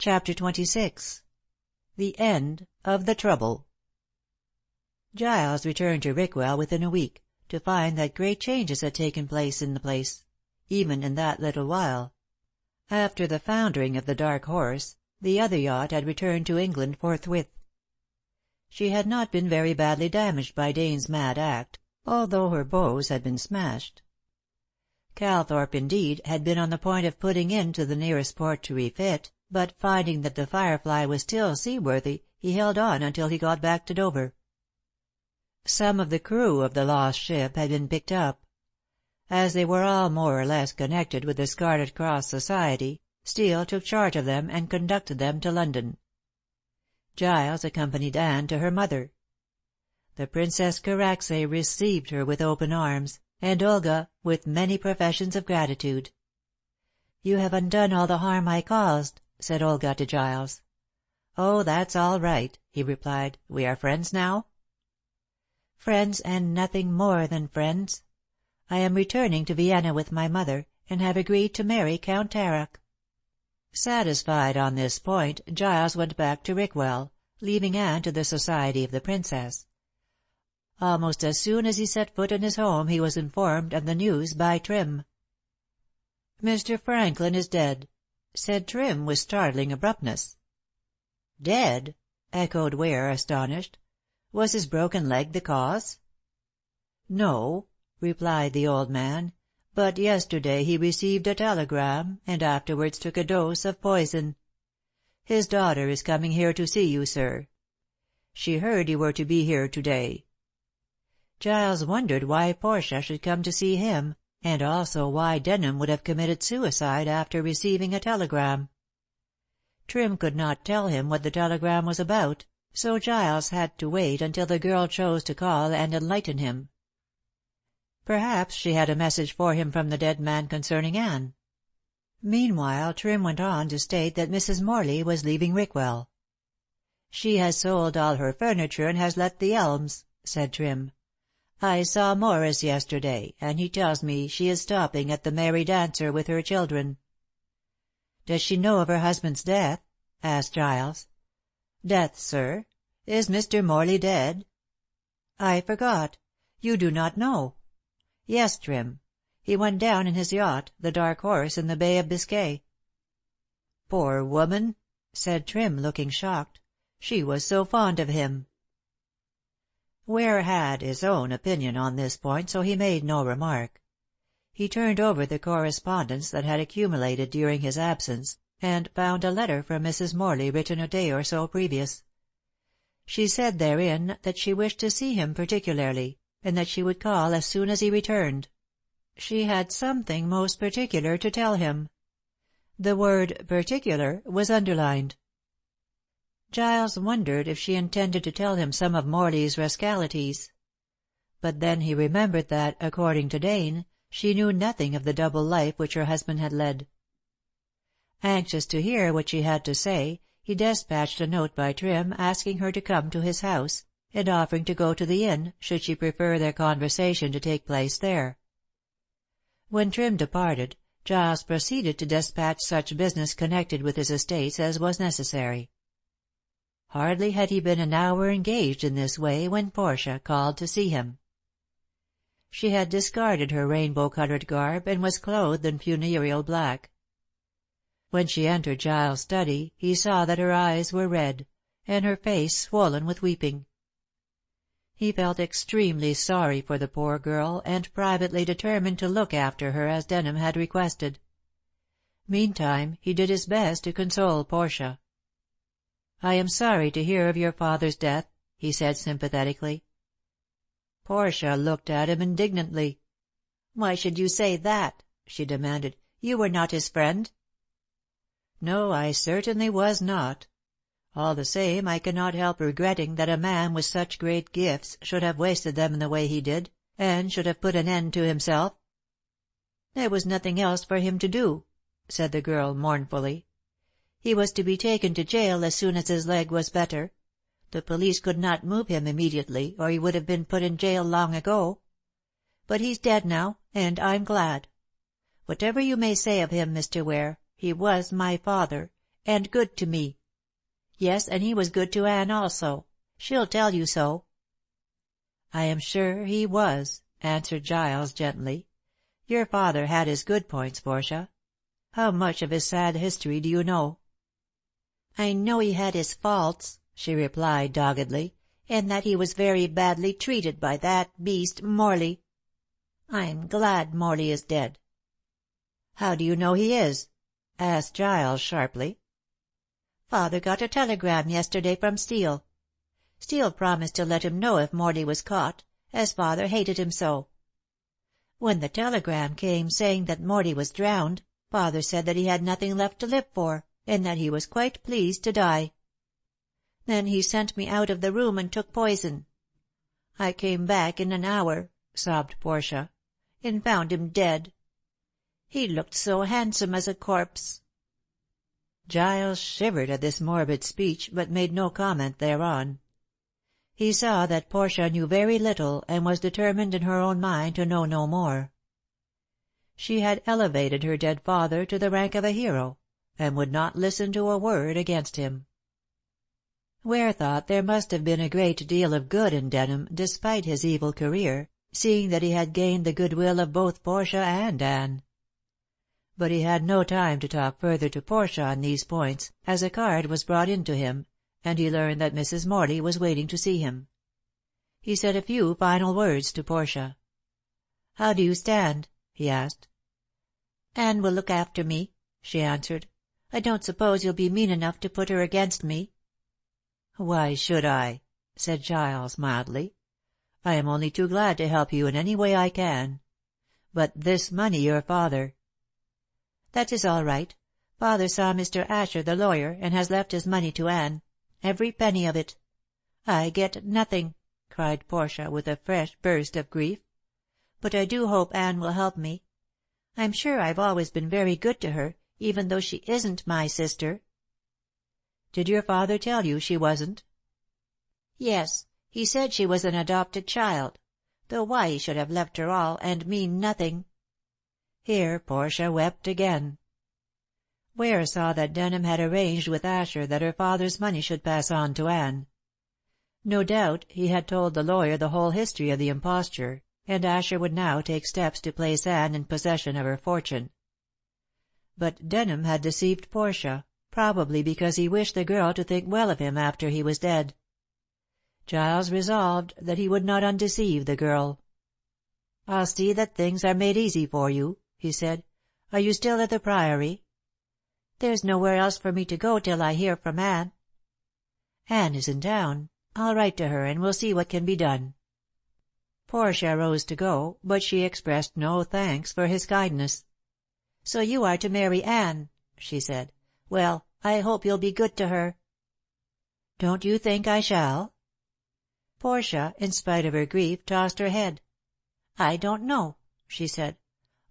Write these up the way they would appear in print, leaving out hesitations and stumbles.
CHAPTER XXVI. The End of the Trouble. Giles returned to Rickwell within a week, to find that great changes had taken place in the place, even in that little while. After the foundering of the Dark Horse, the other yacht had returned to England forthwith. She had not been very badly damaged by Dane's mad act, although her bows had been smashed. Calthorpe, indeed, had been on the point of putting in to the nearest port to refit, but finding that the Firefly was still seaworthy, he held on until he got back to Dover. Some of the crew of the lost ship had been picked up. As they were all more or less connected with the Scarlet Cross Society, Steele took charge of them and conducted them to London. Giles accompanied Anne to her mother. The Princess Karacsay received her with open arms, and Olga with many professions of gratitude. "You have undone all the harm I caused," said Olga to Giles. "Oh, that's all right," he replied. "We are friends now?" "Friends, and nothing more than friends. I am returning to Vienna with my mother, and have agreed to marry Count Taroc." Satisfied on this point, Giles went back to Rickwell, leaving Anne to the society of the Princess. Almost as soon as he set foot in his home he was informed of the news by Trim. "Mr. Franklin is dead," said Trim with startling abruptness. "Dead?" echoed Ware, astonished. "Was his broken leg the cause?" "No," replied the old man, "but yesterday he received a telegram, and afterwards took a dose of poison. His daughter is coming here to see you, sir. She heard you were to be here to-day." Giles wondered why Portia should come to see him, and also why Denham would have committed suicide after receiving a telegram. Trim could not tell him what the telegram was about, so Giles had to wait until the girl chose to call and enlighten him. Perhaps she had a message for him from the dead man concerning Anne. Meanwhile Trim went on to state that Mrs. Morley was leaving Rickwell. "She has sold all her furniture and has let the Elms," said Trim. "I saw Morris yesterday, and he tells me she is stopping at the Merry Dancer with her children." "Does she know of her husband's death?" asked Giles. "Death, sir? Is Mr. Morley dead?" "I forgot. You do not know." "Yes, Trim. He went down in his yacht, the Dark Horse, in the Bay of Biscay." "Poor woman," said Trim, looking shocked. "She was so fond of him." Ware had his own opinion on this point, so he made no remark. He turned over the correspondence that had accumulated during his absence, and found a letter from Mrs. Morley written a day or so previous. She said therein that she wished to see him particularly, and that she would call as soon as he returned. She had something most particular to tell him. The word "particular" was underlined. Giles wondered if she intended to tell him some of Morley's rascalities. But then he remembered that, according to Dane, she knew nothing of the double life which her husband had led. Anxious to hear what she had to say, he despatched a note by Trim asking her to come to his house, and offering to go to the inn, should she prefer their conversation to take place there. When Trim departed, Giles proceeded to despatch such business connected with his estates as was necessary. Hardly had he been an hour engaged in this way when Portia called to see him. She had discarded her rainbow-colored garb and was clothed in funereal black. When she entered Giles' study he saw that her eyes were red, and her face swollen with weeping. He felt extremely sorry for the poor girl, and privately determined to look after her as Denham had requested. Meantime he did his best to console Portia. "I am sorry to hear of your father's death," he said sympathetically. Portia looked at him indignantly. "Why should you say that?" she demanded. "You were not his friend." "No, I certainly was not. All the same, I cannot help regretting that a man with such great gifts should have wasted them in the way he did, and should have put an end to himself." "There was nothing else for him to do," said the girl mournfully. "He was to be taken to jail as soon as his leg was better. The police could not move him immediately, or he would have been put in jail long ago. But he's dead now, and I'm glad. Whatever you may say of him, Mr. Ware, he was my father, And good to me. Yes, and he was good to Anne also. She'll tell you so." "I am sure he was," answered Giles gently. "Your father had his good points, Portia. How much of his sad history do you know?" "I know he had his faults," she replied doggedly, "and that he was very badly treated by that beast Morley. I'm glad Morley is dead." "How do you know he is?" asked Giles sharply. "Father got a telegram yesterday from Steele. Steele promised to let him know if Morley was caught, as father hated him so. When the telegram came saying that Morley was drowned, father said that he had nothing left to live for, and that he was quite pleased to die. Then he sent me out of the room and took poison. I came back in an hour," sobbed Portia, "and found him dead. He looked so handsome as a corpse." Giles shivered at this morbid speech, but made no comment thereon. He saw that Portia knew very little, and was determined in her own mind to know no more. She had elevated her dead father to the rank of a hero, and would not listen to a word against him. Ware thought there must have been a great deal of good in Denham, despite his evil career, seeing that he had gained the goodwill of both Portia and Anne. But he had no time to talk further to Portia on these points, as a card was brought in to him, and he learned that Mrs. Morley was waiting to see him. He said a few final words to Portia. "How do you stand?" he asked. "Anne will look after me," she answered. "I don't suppose you'll be mean enough to put her against me." "Why should I?" said Giles mildly. "I am only too glad to help you in any way I can. But this money your father—" "That is all right. Father saw Mr. Asher, the lawyer, and has left his money to Anne. Every penny of it. I get nothing," cried Portia, with a fresh burst of grief. "But I do hope Anne will help me. I'm sure I've always been very good to her, even though she isn't my sister." "Did your father tell you she wasn't?" "Yes. He said she was an adopted child. Though why he should have left her all, and me nothing—" Here Portia wept again. Ware saw that Denham had arranged with Asher that her father's money should pass on to Anne. No doubt he had told the lawyer the whole history of the imposture, and Asher would now take steps to place Anne in possession of her fortune. But Denham had deceived Portia, probably because he wished the girl to think well of him after he was dead. Giles resolved that he would not undeceive the girl. "I'll see that things are made easy for you," he said. "Are you still at the Priory?" "There's nowhere else for me to go till I hear from Anne." "Anne is in town. I'll write to her, and we'll see what can be done." Portia rose to go, but she expressed no thanks for his kindness. "So you are to marry Anne," she said. "Well, I hope you'll be good to her." "Don't you think I shall?" Portia, in spite of her grief, tossed her head. "I don't know," she said.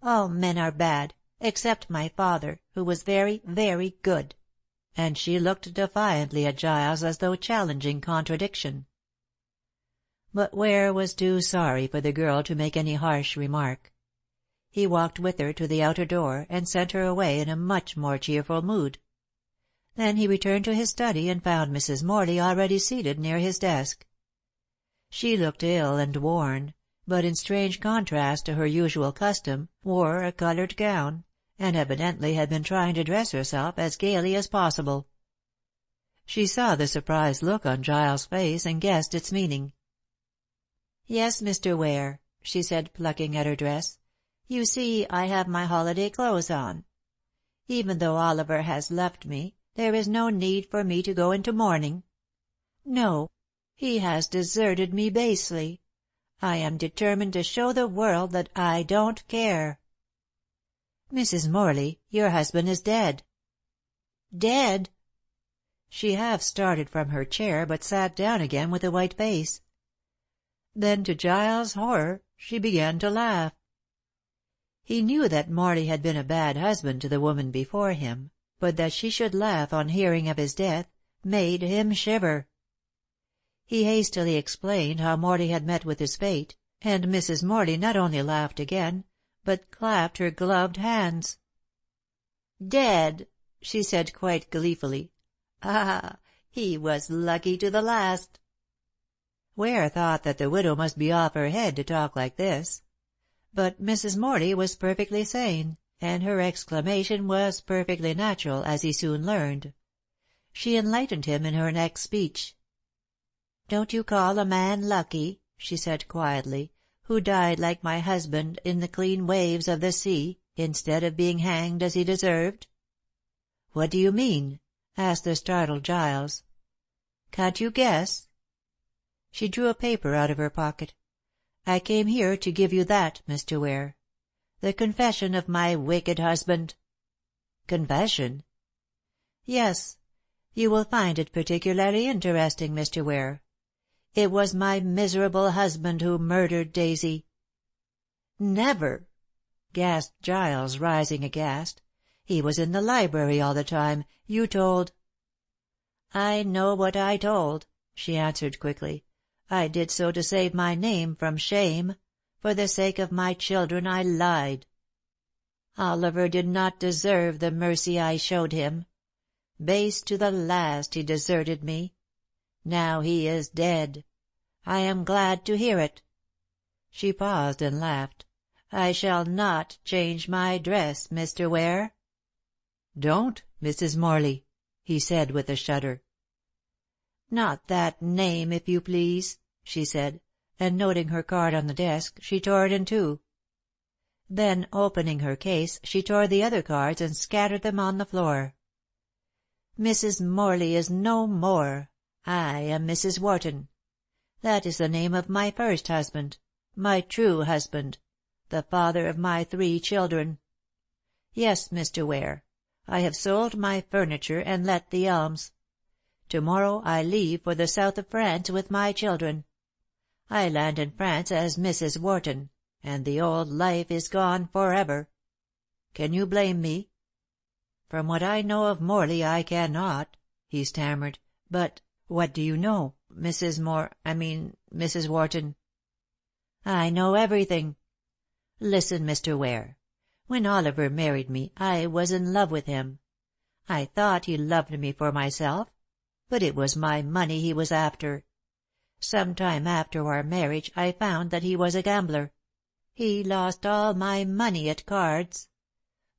"All men are bad, except my father, who was very, very good," and she looked defiantly at Giles as though challenging contradiction. But Ware was too sorry for the girl to make any harsh remark. He walked with her to the outer door, and sent her away in a much more cheerful mood. Then he returned to his study and found Mrs. Morley already seated near his desk. She looked ill and worn, but in strange contrast to her usual custom, wore a colored gown, and evidently had been trying to dress herself as gaily as possible. She saw the surprised look on Giles' face and guessed its meaning. "Yes, Mr. Ware," she said, plucking at her dress. "You see, I have my holiday clothes on. Even though Oliver has left me, there is no need for me to go into mourning. No, he has deserted me basely. I am determined to show the world that I don't care." "Mrs. Morley, your husband is dead." "Dead?" She half started from her chair, but sat down again with a white face. Then, to Giles' horror, she began to laugh. He knew that Morley had been a bad husband to the woman before him, but that she should laugh on hearing of his death made him shiver. He hastily explained how Morley had met with his fate, and Mrs. Morley not only laughed again, but clapped her gloved hands. "Dead!" she said quite gleefully. "Ah, he was lucky to the last." Ware thought that the widow must be off her head to talk like this. But Mrs. Morley was perfectly sane, and her exclamation was perfectly natural, as he soon learned. She enlightened him in her next speech. "Don't you call a man lucky," she said quietly, "who died like my husband in the clean waves of the sea, instead of being hanged as he deserved?" "What do you mean?" asked the startled Giles. "Can't you guess?" She drew a paper out of her pocket. "I came here to give you that, Mr. Ware. The confession of my wicked husband." "Confession?" "Yes. You will find it particularly interesting, Mr. Ware. It was my miserable husband who murdered Daisy." "Never!" gasped Giles, rising aghast. "He was in the library all the time. You told—" "I know what I told," she answered quickly. "I did so to save my name from shame. For the sake of my children I lied. Oliver did not deserve the mercy I showed him. Base to the last, he deserted me. Now he is dead. I am glad to hear it." She paused and laughed. "I shall not change my dress, Mr. Ware." "Don't, Mrs. Morley," he said with a shudder. "Not that name, if you please," she said, and noting her card on the desk, she tore it in two. Then, opening her case, she tore the other cards and scattered them on the floor. "Mrs. Morley is no more. I am Mrs. Wharton. That is the name of my first husband, my true husband, the father of my 3 children. Yes, Mr. Ware, I have sold my furniture and let the Elms. To-morrow I leave for the south of France with my children. I land in France as Mrs. Wharton, and the old life is gone forever. Can you blame me?" "From what I know of Morley I cannot," he stammered. "But what do you know, Mrs. Wharton?" "I know everything. Listen, Mr. Ware. When Oliver married me I was in love with him. I thought he loved me for myself, but it was my money he was after. Some time after our marriage I found that he was a gambler. He lost all my money at cards.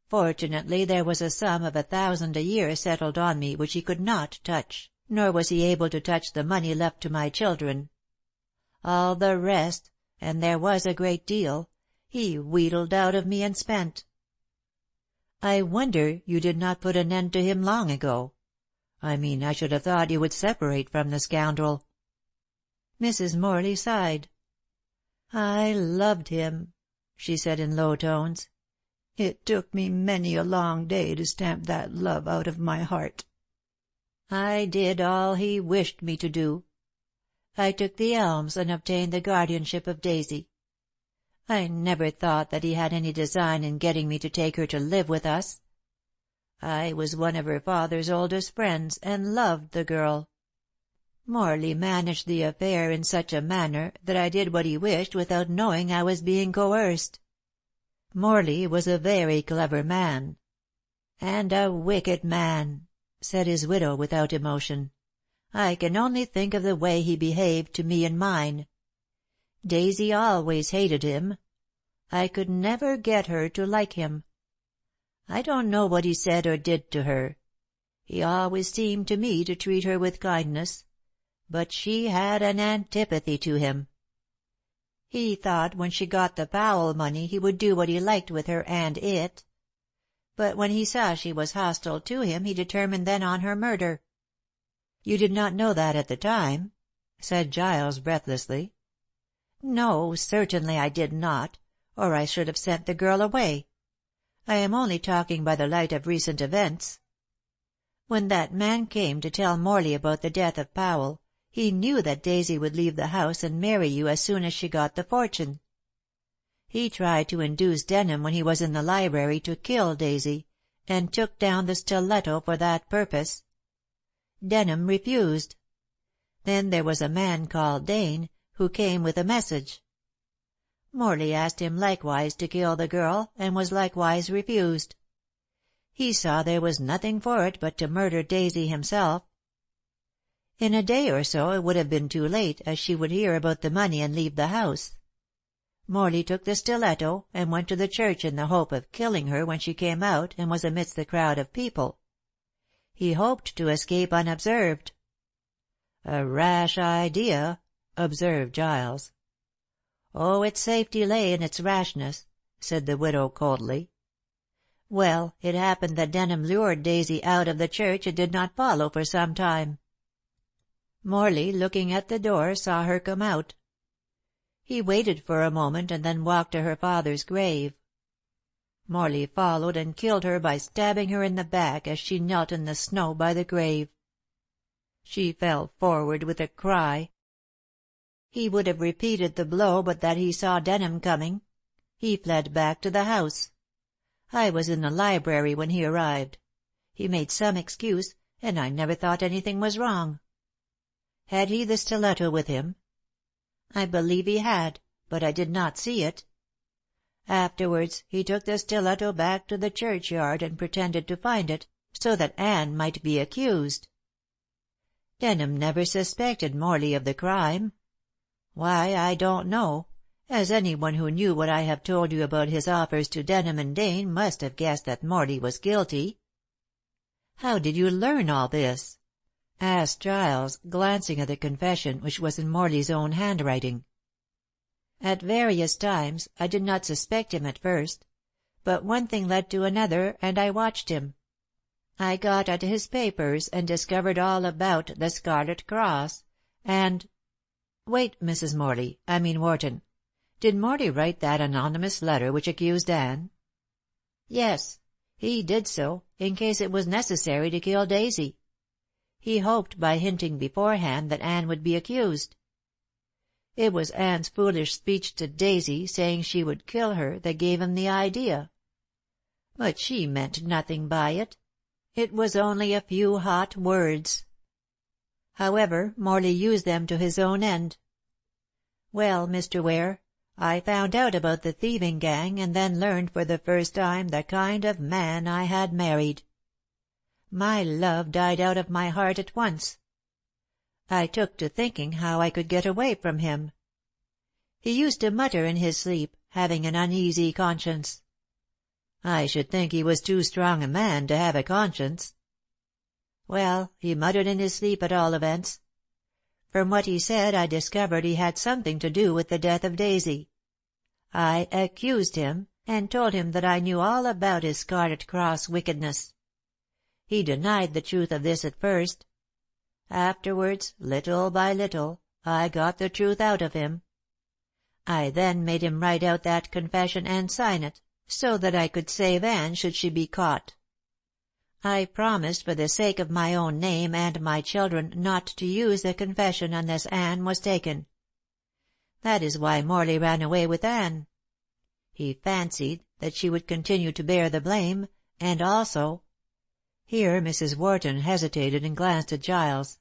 Fortunately there was a sum of 1,000 a year settled on me which he could not touch, nor was he able to touch the money left to my children. All the rest, and there was a great deal, he wheedled out of me and spent." "I wonder you did not put an end to him long ago. I should have thought you would separate from the scoundrel." Mrs. Morley sighed. "I loved him," she said in low tones. "It took me many a long day to stamp that love out of my heart. I did all he wished me to do. I took the Elms and obtained the guardianship of Daisy. I never thought that he had any design in getting me to take her to live with us. I was one of her father's oldest friends, and loved the girl. Morley managed the affair in such a manner that I did what he wished without knowing I was being coerced. Morley was a very clever man." "And a wicked man," said his widow, without emotion. "I can only think of the way he behaved to me and mine. Daisy always hated him. I could never get her to like him. I don't know what he said or did to her. He always seemed to me to treat her with kindness, but she had an antipathy to him. He thought when she got the Powell money he would do what he liked with her and it. But when he saw she was hostile to him he determined then on her murder." "You did not know that at the time?" said Giles breathlessly. "No, certainly I did not, or I should have sent the girl away. I am only talking by the light of recent events. When that man came to tell Morley about the death of Powell, he knew that Daisy would leave the house and marry you as soon as she got the fortune. He tried to induce Denham when he was in the library to kill Daisy, and took down the stiletto for that purpose. Denham refused. Then there was a man called Dane, who came with a message. Morley asked him likewise to kill the girl, and was likewise refused. He saw there was nothing for it but to murder Daisy himself. In a day or so it would have been too late, as she would hear about the money and leave the house. Morley took the stiletto and went to the church in the hope of killing her when she came out and was amidst the crowd of people. He hoped to escape unobserved." "A rash idea," observed Giles. "Oh, its safety lay in its rashness," said the widow coldly. "Well, it happened that Denham lured Daisy out of the church and did not follow for some time. Morley, looking at the door, saw her come out. He waited for a moment and then walked to her father's grave. Morley followed and killed her by stabbing her in the back as she knelt in the snow by the grave. She fell forward with a cry. He would have repeated the blow but that he saw Denham coming. He fled back to the house. I was in the library when he arrived. He made some excuse, and I never thought anything was wrong." "Had he the stiletto with him?" "I believe he had, but I did not see it. Afterwards he took the stiletto back to the churchyard and pretended to find it, so that Anne might be accused. Denham never suspected Morley of the crime. Why, I don't know, as anyone who knew what I have told you about his offers to Denham and Dane must have guessed that Morley was guilty." "How did you learn all this?" asked Giles, glancing at the confession, which was in Morley's own handwriting. "At various times. I did not suspect him at first. But one thing led to another, and I watched him. I got at his papers and discovered all about the Scarlet Cross, and—" "Wait, Mrs. Wharton. Did Morley write that anonymous letter which accused Anne?" "Yes. He did so, in case it was necessary to kill Daisy. He hoped by hinting beforehand that Anne would be accused. It was Anne's foolish speech to Daisy, saying she would kill her, that gave him the idea. But she meant nothing by it. It was only a few hot words. However, Morley used them to his own end. Well, Mr. Ware, I found out about the thieving gang, and then learned for the first time the kind of man I had married. My love died out of my heart at once. I took to thinking how I could get away from him. He used to mutter in his sleep, having an uneasy conscience." "I should think he was too strong a man to have a conscience." "Well, he muttered in his sleep at all events. From what he said I discovered he had something to do with the death of Daisy. I accused him, and told him that I knew all about his Scarlet Cross wickedness. He denied the truth of this at first. Afterwards, little by little, I got the truth out of him. I then made him write out that confession and sign it, so that I could save Anne should she be caught. I promised for the sake of my own name and my children not to use the confession unless Anne was taken. That is why Morley ran away with Anne. He fancied that she would continue to bear the blame, and also—" Here Mrs. Wharton hesitated and glanced at Giles.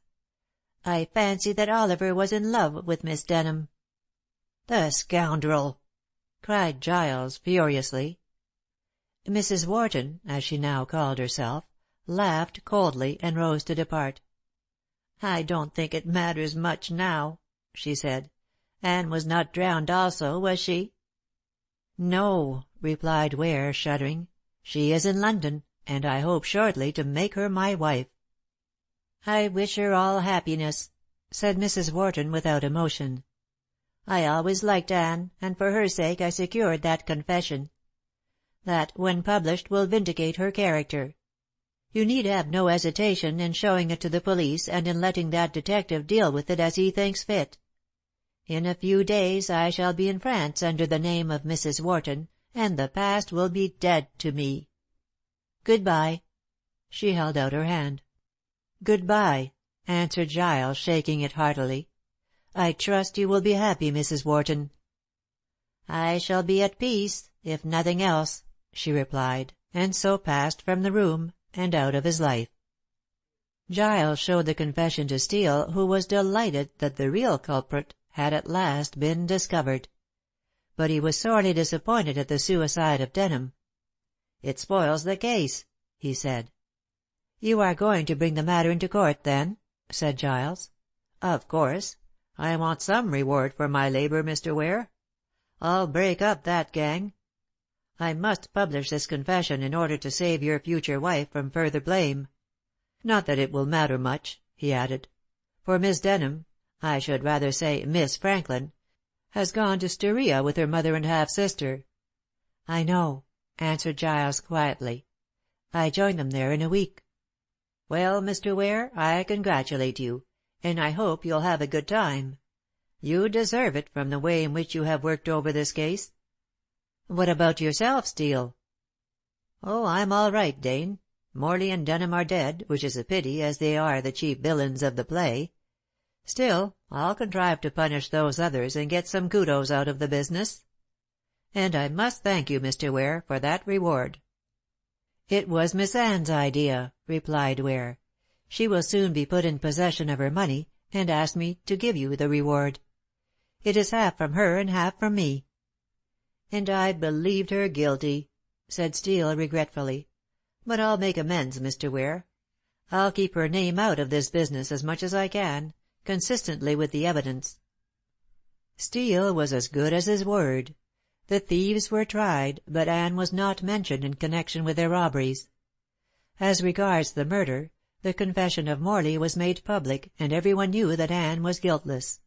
"I fancied that Oliver was in love with Miss Denham." "The scoundrel!" cried Giles furiously. Mrs. Wharton, as she now called herself, laughed coldly and rose to depart. "I don't think it matters much now," she said. "Anne was not drowned also, was she?" "No," replied Ware, shuddering. "She is in London, and I hope shortly to make her my wife." "I wish her all happiness," said Mrs. Wharton without emotion. "I always liked Anne, and for her sake I secured that confession. That, when published, will vindicate her character. You need have no hesitation in showing it to the police and in letting that detective deal with it as he thinks fit. In a few days I shall be in France under the name of Mrs. Wharton, and the past will be dead to me. Good-bye." She held out her hand. "Good-bye," answered Giles, shaking it heartily. "I trust you will be happy, Mrs. Wharton." "I shall be at peace, if nothing else," she replied, and so passed from the room and out of his life. Giles showed the confession to Steel, who was delighted that the real culprit had at last been discovered. But he was sorely disappointed at the suicide of Denham. "It spoils the case," he said. "You are going to bring the matter into court, then?" said Giles. "Of course. I want some reward for my labor, Mr. Ware. I'll break up that gang. I must publish this confession in order to save your future wife from further blame. Not that it will matter much," he added, "for Miss Denham, I should rather say Miss Franklin, has gone to Styria with her mother and half-sister." "I know," answered Giles quietly. "I join them there in a week." "Well, Mr. Ware, I congratulate you, and I hope you'll have a good time. You deserve it from the way in which you have worked over this case." "What about yourself, Steele?" "Oh, I'm all right, Dane. Morley and Denham are dead, which is a pity, as they are the chief villains of the play. Still, I'll contrive to punish those others and get some kudos out of the business. And I must thank you, Mr. Ware, for that reward." "It was Miss Anne's idea," replied Ware. "She will soon be put in possession of her money, and asked me to give you the reward. It is half from her and half from me." "And I believed her guilty," said Steele regretfully. "But I'll make amends, Mr. Ware. I'll keep her name out of this business as much as I can, consistently with the evidence." Steele was as good as his word. The thieves were tried, but Anne was not mentioned in connection with their robberies. As regards the murder, the confession of Morley was made public, and everyone knew that Anne was guiltless.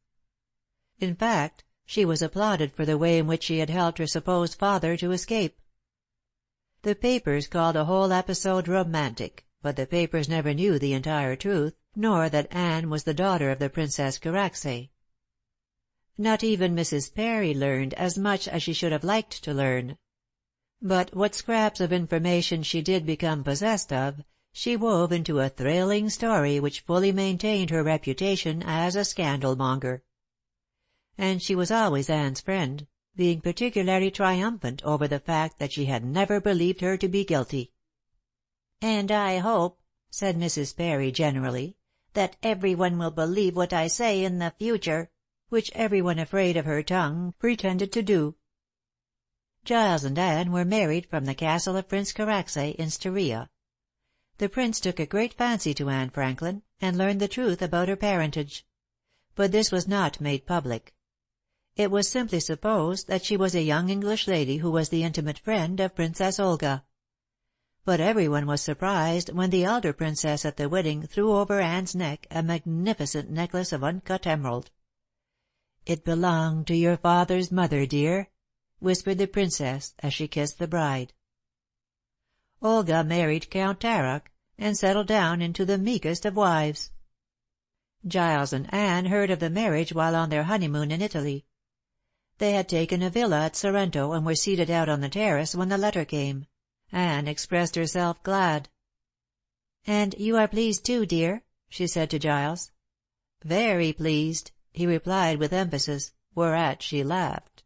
In fact, she was applauded for the way in which she had helped her supposed father to escape. The papers called the whole episode romantic, but the papers never knew the entire truth, nor that Anne was the daughter of the Princess Karacsay. Not even Mrs. Parry learned as much as she should have liked to learn. But what scraps of information she did become possessed of, she wove into a thrilling story which fully maintained her reputation as a scandal-monger. And she was always Anne's friend, being particularly triumphant over the fact that she had never believed her to be guilty. "And I hope," said Mrs. Parry generally, "that everyone will believe what I say in the future," which everyone afraid of her tongue pretended to do. Giles and Anne were married from the castle of Prince Karacsay in Styria. The prince took a great fancy to Anne Franklin, and learned the truth about her parentage. But this was not made public. It was simply supposed that she was a young English lady who was the intimate friend of Princess Olga. But everyone was surprised when the elder princess at the wedding threw over Anne's neck a magnificent necklace of uncut emerald. "It belonged to your father's mother, dear," whispered the princess as she kissed the bride. Olga married Count Taroc, and settled down into the meekest of wives. Giles and Anne heard of the marriage while on their honeymoon in Italy. They had taken a villa at Sorrento and were seated out on the terrace when the letter came. Anne expressed herself glad. "And you are pleased too, dear?" she said to Giles. "Very pleased," he replied with emphasis, whereat she laughed.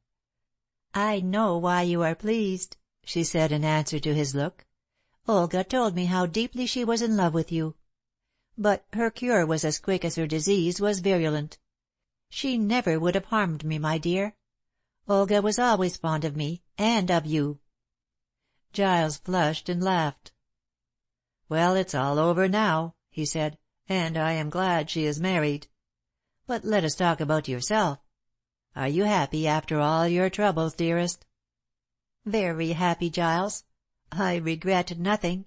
"I know why you are pleased," she said in answer to his look. "Olga told me how deeply she was in love with you. But her cure was as quick as her disease was virulent. She never would have harmed me, my dear. Olga was always fond of me, and of you." Giles flushed and laughed. "Well, it's all over now," he said, "and I am glad she is married. But let us talk about yourself. Are you happy after all your troubles, dearest?" "Very happy, Giles. I regret nothing.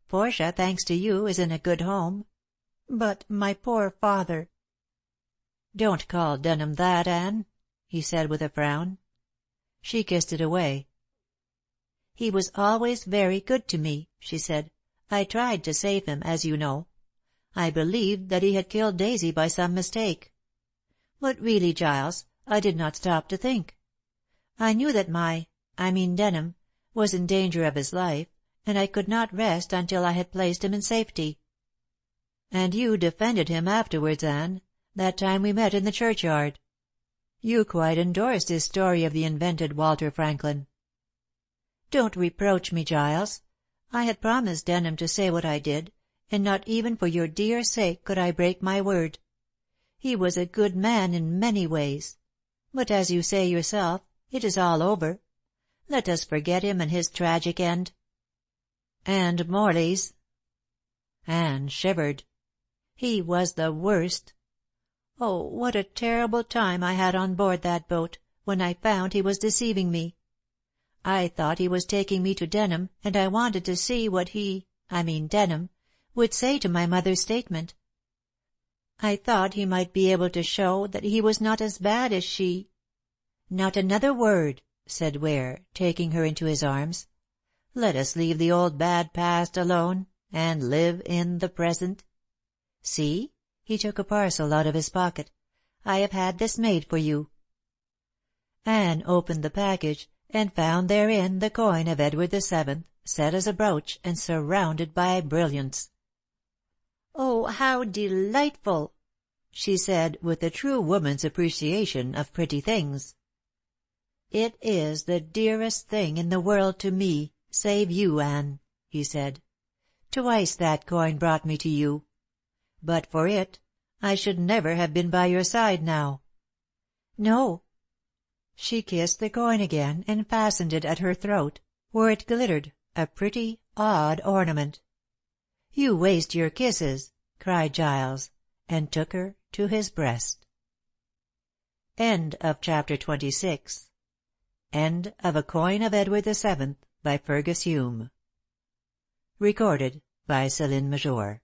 Portia, thanks to you, is in a good home. But my poor father—" "Don't call Denham that, Anne," he said with a frown. She kissed it away. "He was always very good to me," she said. "I tried to save him, as you know. I believed that he had killed Daisy by some mistake. But really, Giles, I did not stop to think. I knew that Denham, was in danger of his life, and I could not rest until I had placed him in safety." "And you defended him afterwards, Anne, that time we met in the churchyard. You quite endorsed his story of the invented Walter Franklin." "Don't reproach me, Giles. I had promised Denham to say what I did, and not even for your dear sake could I break my word. He was a good man in many ways. But as you say yourself, it is all over. Let us forget him and his tragic end." And Morley's." Anne shivered. "He was the worst. Oh, what a terrible time I had on board that boat, when I found he was deceiving me. I thought he was taking me to Denham, and I wanted to see what Denham, would say to my mother's statement. I thought he might be able to show that he was not as bad as she—" "Not another word," said Ware, taking her into his arms. "Let us leave the old bad past alone, and live in the present. See," he took a parcel out of his pocket, "I have had this made for you." Anne opened the package, and found therein the coin of Edward VII, set as a brooch, and surrounded by brilliants. "Oh, how delightful!" she said, with a true woman's appreciation of pretty things. "It is the dearest thing in the world to me, save you, Anne," he said. "Twice that coin brought me to you. But for it, I should never have been by your side now." "No." She kissed the coin again, and fastened it at her throat, where it glittered, a pretty, odd ornament. "You waste your kisses," cried Giles, and took her to his breast. End of Chapter 26. End of A Coin of Edward VII by Fergus Hume. Recorded by Céline Major.